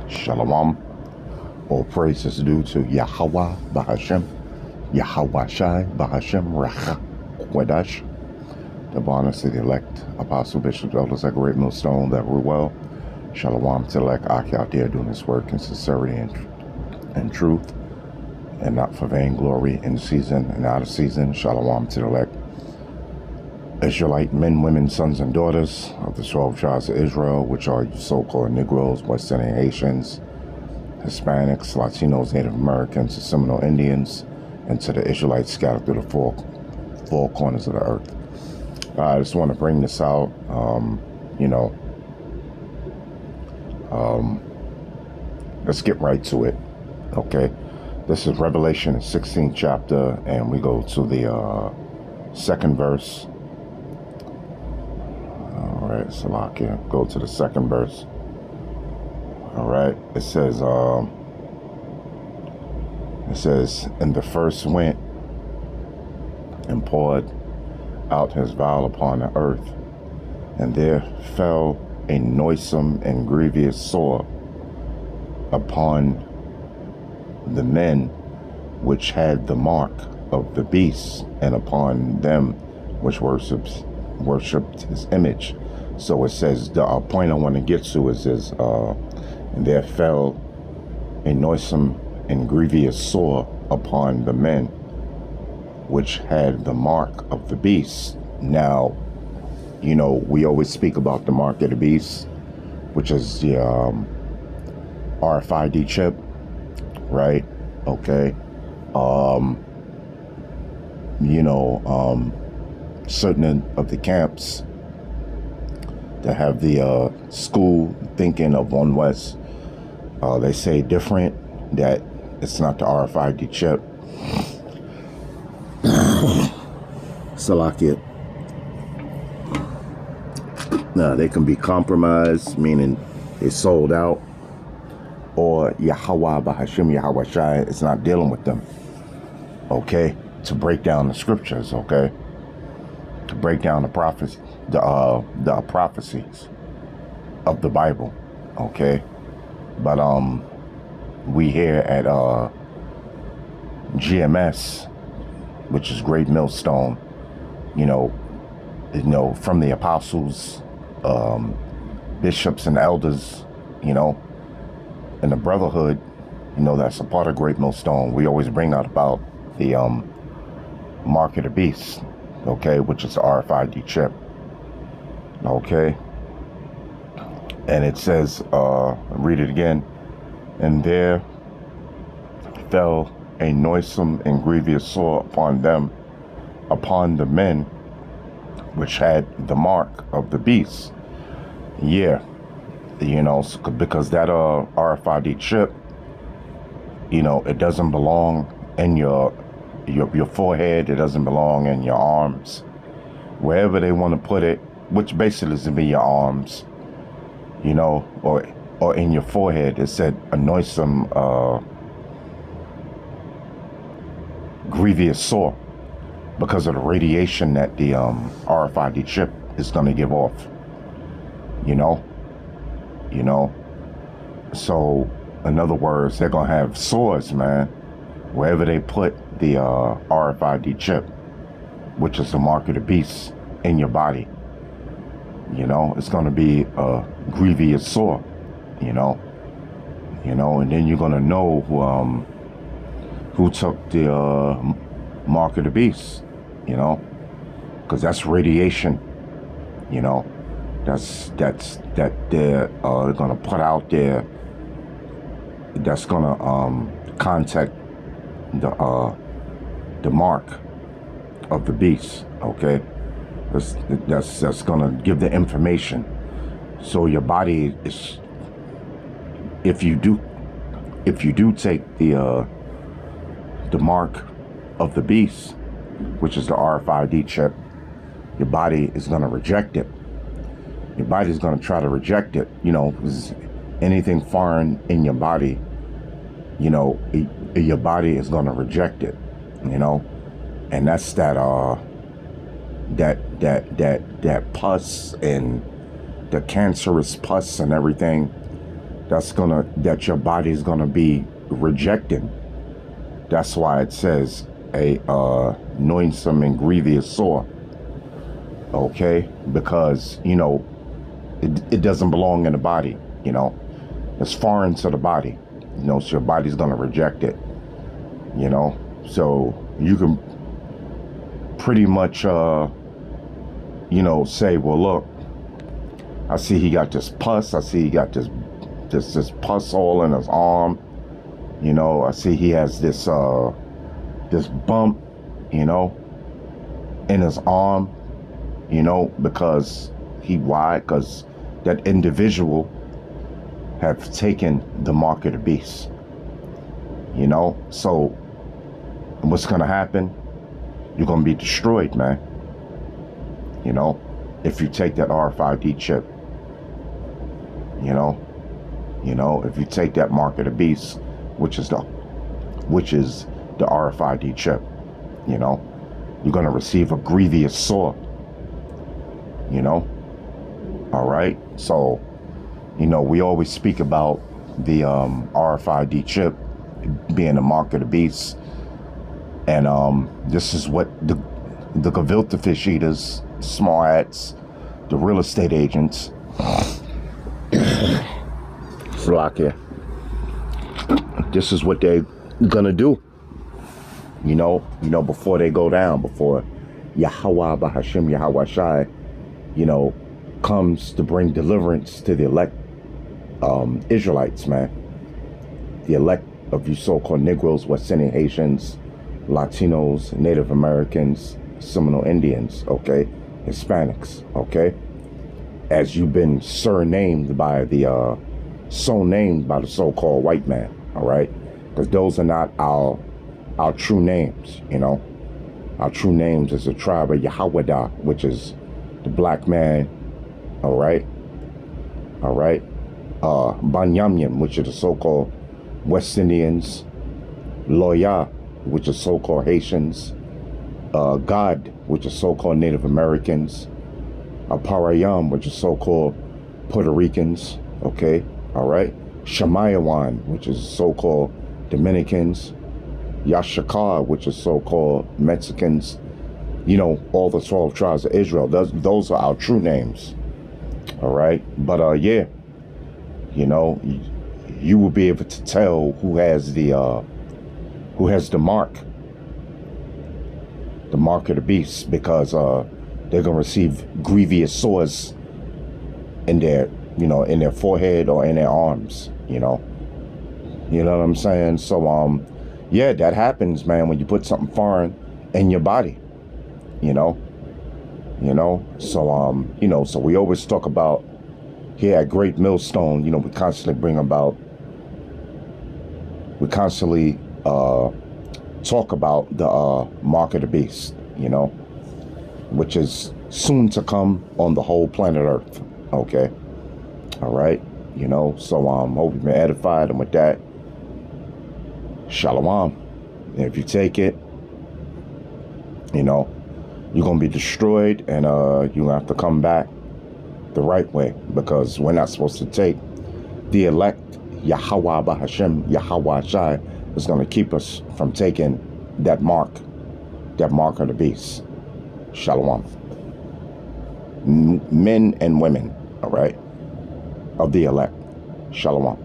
Shalom. All praise is due to Yahweh Bahashem, Yahweh Shai Bahashem Racha Kwadash. The bonus to the elect, Apostle Bishop Elders, that great millstone that rule well. Shalom to the elect Aki out there doing his work in sincerity and truth, and not for vainglory in season and out of season. Shalom to the elect Israelite men, women, sons, and daughters of the 12 tribes of Israel, which are so-called Negroes, West Indian Haitians, Hispanics, Latinos, Native Americans, the Seminole Indians, and to the Israelites scattered through the four corners of the earth. I just want to bring this out, let's get right to it, okay? This is Revelation 16th chapter, and we go to the second verse. All right, Salakia, go to the second verse. All right, it says, and the first went and poured out his vial upon the earth, and there fell a noisome and grievous sore upon the men which had the mark of the beast, and upon them which worshipped his image. So it says, the point I want to get to is this, and there fell a noisome and grievous sore upon the men which had the mark of the beast. Now, we always speak about the mark of the beast, which is the RFID chip, right? Okay. Certain of the camps that have the school thinking of One West, they say different, that it's not the RFID chip. Salakia. Now, they can be compromised, meaning they sold out, or Yahweh Bahashem, Yahweh Shai, it's not dealing with them, okay? To break down the scriptures, okay? To break down the prophets, the prophecies of the Bible, okay? But we here at GMS, which is Great Millstone, from the apostles, bishops and elders, and the brotherhood, that's a part of Great Millstone. We always bring out about the mark of the beast, okay, which is the RFID chip, okay? And it says, read it again, and there fell a noisome and grievous sore upon the men which had the mark of the beast. Yeah, because that RFID chip, it doesn't belong in your forehead, it doesn't belong in your arms, wherever they want to put it, which basically is to be your arms, or in your forehead. It said a noisome, grievous sore, because of the radiation that the RFID chip is going to give off, so in other words, they're going to have sores, man, wherever they put the RFID chip, which is the mark of the beast, in your body. It's going to be a grievous sore, and then you're going to know who took the mark of the beast, because that's radiation, that they're going to put out there, that's going to contact the mark of the beast, okay? That's going to give the information. So your body is, if you do take the mark of the beast, which is the RFID chip, your body is going to reject it. Your body is going to try to reject it, because anything foreign in your body, your body is going to reject it, and that's that pus and the cancerous pus and everything that your body's gonna be rejecting. That's why it says a noisome and grievous sore. Okay, because it doesn't belong in the body. It's foreign to the body. So your body's gonna reject it. So you can pretty much say, well, look, I see he got this pus. I see he got this pus all in his arm. I see he has this bump, in his arm, because because that individual have taken the mark of the beast. So what's gonna happen? You're gonna be destroyed, man. If you take that RFID chip. If you take that mark of the beast, which is the RFID chip, you're gonna receive a grievous sore. All right. So, we always speak about the RFID chip being the mark of the beast, and this is what the gefilte fish eaters, small hats, the real estate agents, Slovakia. This is what they're gonna do. Before they go down, before Yahweh Bahashim Yahweh Shai, comes to bring deliverance to the elect Israelites, man. The elect of you so-called Negroes, West Indian Haitians, Latinos, Native Americans, Seminole Indians, okay, Hispanics, okay, as you've been surnamed by the named by the so-called white man, all right, because those are not our true names. Our true names is the tribe of Yahweh, which is the black man, all right, Banyamyan, which is the so-called West Indians, Loya, which is so-called Haitians, God, which is so-called Native Americans, Parayam, which is so-called Puerto Ricans, okay, all right, Shemayawan, which is so-called Dominicans, Yashakar, which is so-called Mexicans, all the 12 tribes of Israel. Those are our true names, all right, but yeah, you will be able to tell who has the mark of the beast, because they're gonna receive grievous sores in their forehead or in their arms. You know what I'm saying? So yeah, that happens, man, when you put something foreign in your body. So we always talk about here at Great Millstone. We constantly talk about the mark of the beast, which is soon to come on the whole planet Earth. Okay, all right, so hope you've been edified, and with that, shalom. And if you take it, you're gonna be destroyed, and you have to come back the right way, because we're not supposed to take the elect. Yahweh Bahashim Yahweh Shai is going to keep us from taking that mark of the beast. Shalom. Men and women, all right, of the elect. Shalom.